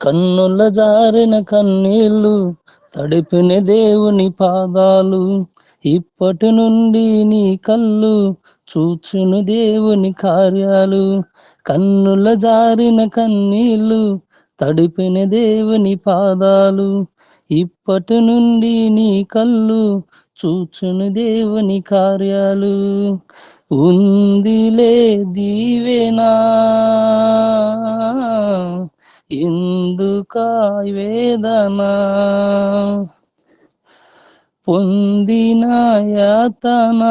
కన్నుల జారిన కన్నీళ్ళు తడిపిన దేవుని పాదాలు, ఇప్పటి నుండి నీ కళ్ళు చూచును దేవుని కార్యాలు. కన్నుల జారిన కన్నీళ్ళు తడిపిన దేవుని పాదాలు, ఇప్పటి నుండి నీ కళ్ళు చూచును దేవుని కార్యాలు. ఉందిలే దీవెనా ఎందుకా వేదన, పొందిన యాతన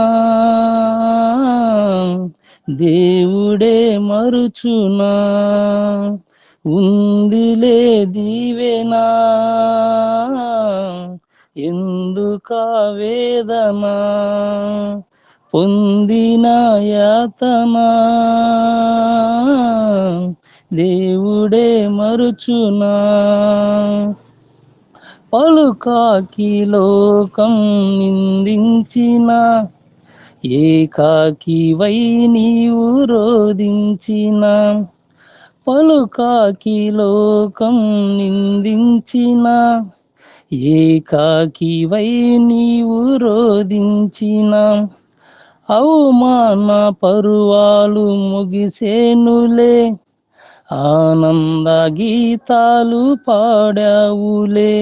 దేవుడే మరుచునా. ఉందిలే దీవెనా ఎందుకా వేదన, పొందిన యాతన దేవుడే మరుచునా. పలుకాకి లోకం నిందించిన, ఏకాకి వై నీవు రోధించిన. పలుకాకి లోకం నిందించిన, ఏకాకి వై నీవు రోధించిన. అవమాన పరువాలు ముగిసేనులే, ఆనంద గీతాలు పాడావులే.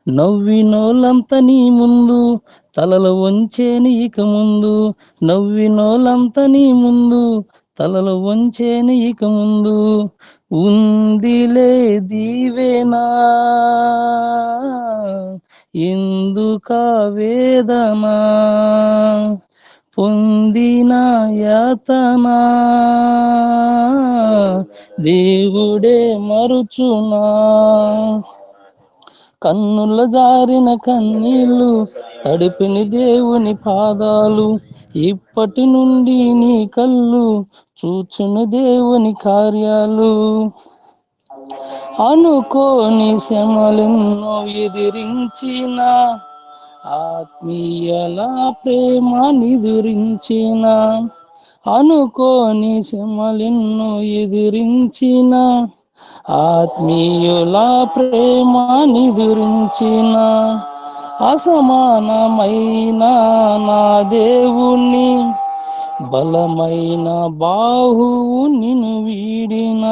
నవ్వినోళ్ళంత నీ ముందు తలలు వంచేని ఇక ముందు, నవ్వినోళ్ళంత నీ ముందు తలలు వంచేని ఇక ముందు. ఉందిలే దీవెనా ఎందుకా వేదన, పొందిన యాతన దేవుడే మరుచునా. కన్నుల జారిన కన్నీళ్ళు తడిపిన దేవుని పాదాలు, ఇప్పటి నుండి నీ కళ్ళు చూచును దేవుని కార్యాలు. అనుకోని శ్రమలెన్నో ఎదిరించిన, ఆత్మీయల ప్రేమ నిదురించిన. అనుకోని శ్రమలెన్నో ఎదిరించిన, ఆత్మీయుల ప్రేమ నిదురించిన. అసమానమైన నా దేవుని, బలమైన బాహువు నిన్ను వీడిన.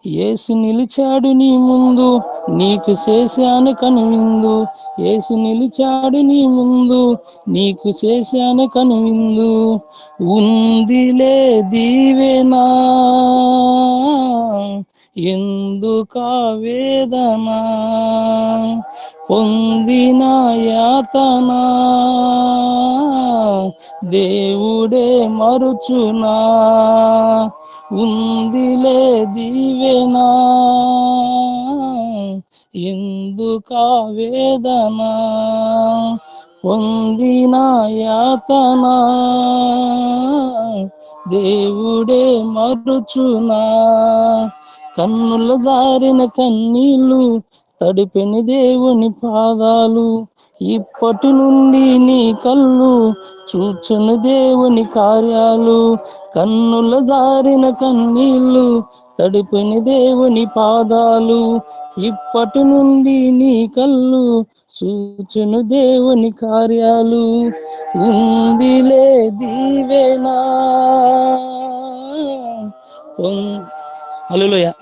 యేసు నిలిచాడు నీ ముందు, నీకు చేశాను కనువిందు. యేసు నిలిచాడు నీ ముందు, నీకు చేశాను కనువిందు. ఉందిలే దీవెనా ఎందుకా వేదన, పొందిన యాతన దేవుడే మరుచునా. ఉందిలే దీవెనా ఎందుకా వేదన, పొందిన యాతన దేవుడే మరుచునా. కన్నుల జారిన కన్నీళ్ళు తడిపిన దేవుని పాదాలు, ఇప్పటి నుండి నీ కళ్ళు చూచును దేవుని కార్యాలు. కన్నుల జారిన కన్నీళ్ళు తడిపిన దేవుని పాదాలు, ఇప్పటి నుండి నీ కళ్ళు చూచును దేవుని కార్యాలు. ఉందిలే దీవెనా. హల్లెలూయా.